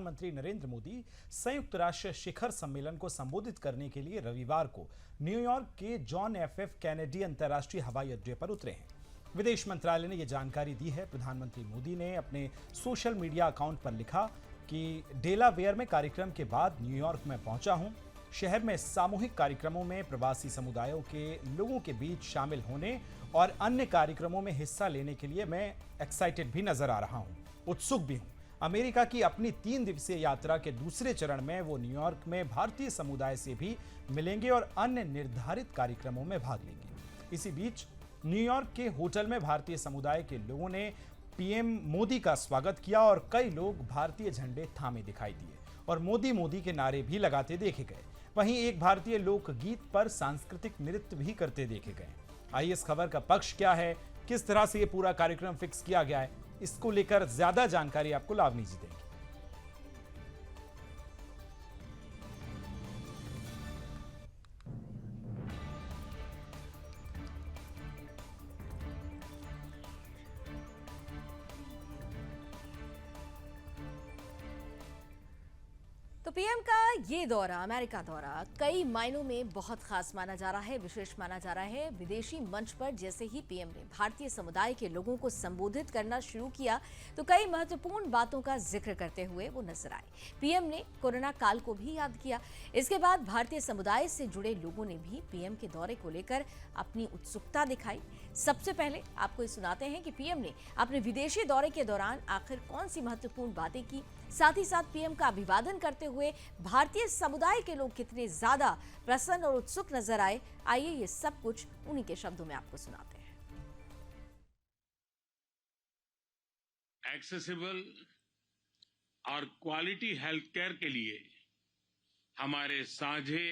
प्रधानमंत्री नरेंद्र मोदी संयुक्त राष्ट्र शिखर सम्मेलन को संबोधित करने के लिए रविवार को न्यूयॉर्क के जॉन एफ कैनेडी अंतर्राष्ट्रीय हवाई अड्डे पर उतरे हैं। विदेश मंत्रालय ने यह जानकारी दी है। प्रधानमंत्री मोदी ने अपने सोशल मीडिया अकाउंट पर लिखा कि डेलावेयर में कार्यक्रम के बाद न्यूयॉर्क में पहुंचा हूं। शहर में सामूहिक कार्यक्रमों में प्रवासी समुदायों के लोगों के बीच शामिल होने और अन्य कार्यक्रमों में हिस्सा लेने के लिए मैं एक्साइटेड भी नजर आ रहा हूं, उत्सुक भी हूं। अमेरिका की अपनी 3 दिवसीय यात्रा के दूसरे चरण में वो न्यूयॉर्क में भारतीय समुदाय से भी मिलेंगे और अन्य निर्धारित कार्यक्रमों में भाग लेंगे। इसी बीच न्यूयॉर्क के होटल में भारतीय समुदाय के लोगों ने पीएम मोदी का स्वागत किया और कई लोग भारतीय झंडे थामे दिखाई दिए और मोदी मोदी के नारे भी लगाते देखे गए। वहीं एक भारतीय लोकगीत पर सांस्कृतिक नृत्य भी करते देखे गए। आइए इस खबर का पक्ष क्या है, किस तरह से ये पूरा कार्यक्रम फिक्स किया गया है, इसको लेकर ज्यादा जानकारी आपको लावनी जी देंगे। तो पीएम का ये दौरा, अमेरिका दौरा, कई मायनों में बहुत खास माना जा रहा है, विशेष माना जा रहा है। विदेशी मंच पर जैसे ही पीएम ने भारतीय समुदाय के लोगों को संबोधित करना शुरू किया तो कई महत्वपूर्ण बातों का जिक्र करते हुए वो नजर आए। पीएम ने कोरोना काल को भी याद किया। इसके बाद भारतीय समुदाय से जुड़े लोगों ने भी पीएम के दौरे को लेकर अपनी उत्सुकता दिखाई। सबसे पहले आपको ये सुनाते हैं कि पीएम ने अपने विदेशी दौरे के दौरान आखिर कौन सी महत्वपूर्ण बातें की। साथ ही साथ पीएम का अभिवादन करते हुए भारतीय समुदाय के लोग कितने ज्यादा प्रसन्न और उत्सुक नजर आए। आइए ये सब कुछ उन्हीं के शब्दों में आपको सुनाते हैं। एक्सेसिबल और क्वालिटी हेल्थ केयर के लिए हमारे साझे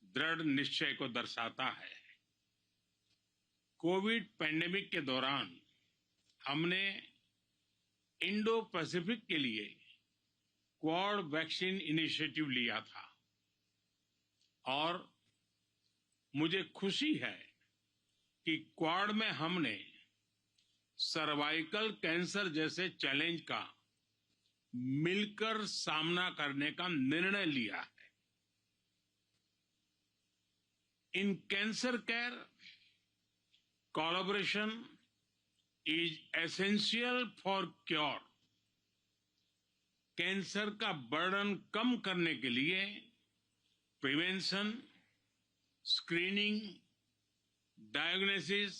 दृढ़ निश्चय को दर्शाता है। कोविड पैंडेमिक के दौरान हमने इंडो पैसिफिक के लिए क्वाड वैक्सीन इनिशिएटिव लिया था और मुझे खुशी है कि क्वाड में हमने सर्वाइकल कैंसर जैसे चैलेंज का मिलकर सामना करने का निर्णय लिया है। In cancer care collaboration is essential for cure. Cancer का बर्डन कम करने के लिए प्रिवेंशन, स्क्रीनिंग, डायग्नोसिस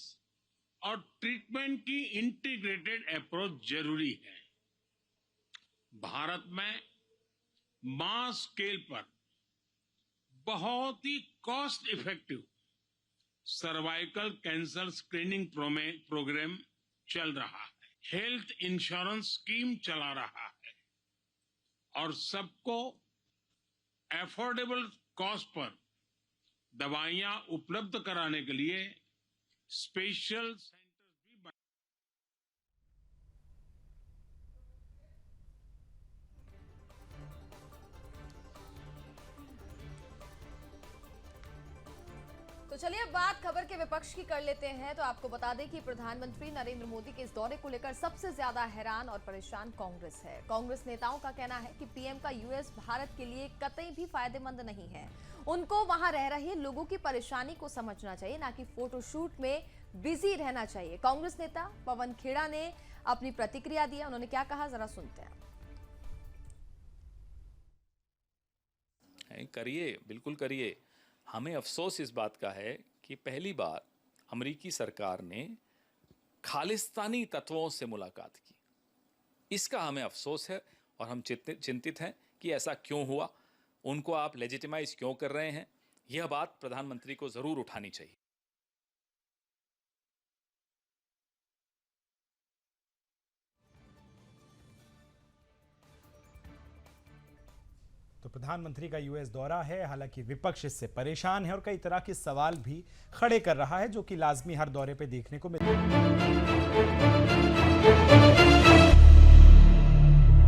और ट्रीटमेंट की इंटीग्रेटेड अप्रोच जरूरी है। भारत में मास स्केल पर बहुत ही cost effective cervical cancer screening programme चल रहा है। हेल्थ इंश्योरेंस स्कीम चला रहा है और सबको अफोर्डेबल कॉस्ट पर दवाइयां उपलब्ध कराने के लिए स्पेशल सेंटर्स भी बने। तो चलिए अब बात खबर के विपक्ष की कर लेते हैं। तो आपको बता दें कि प्रधानमंत्री नरेंद्र मोदी के इस दौरे को लेकर सबसे ज्यादा हैरान और परेशान कांग्रेस है। कांग्रेस नेताओं का कहना है कि पीएम का यूएस भारत के लिए कतई भी फायदेमंद नहीं है। उनको वहां रह रहे लोगों की परेशानी को समझना चाहिए, ना कि फोटोशूट में बिजी रहना चाहिए। कांग्रेस नेता पवन खेड़ा ने अपनी प्रतिक्रिया दी। उन्होंने क्या कहा, जरा सुनते हैं। करिए, बिल्कुल करिए। हमें अफसोस इस बात का है कि पहली बार अमेरिकी सरकार ने खालिस्तानी तत्वों से मुलाकात की। इसका हमें अफसोस है और हम चिंतित हैं कि ऐसा क्यों हुआ, उनको आप लेजिटिमाइज क्यों कर रहे हैं। यह बात प्रधानमंत्री को जरूर उठानी चाहिए। तो प्रधानमंत्री का यूएस दौरा है, हालांकि विपक्ष इससे परेशान है और कई तरह के सवाल भी खड़े कर रहा है, जो कि लाजमी हर दौरे पे देखने को मिलता है।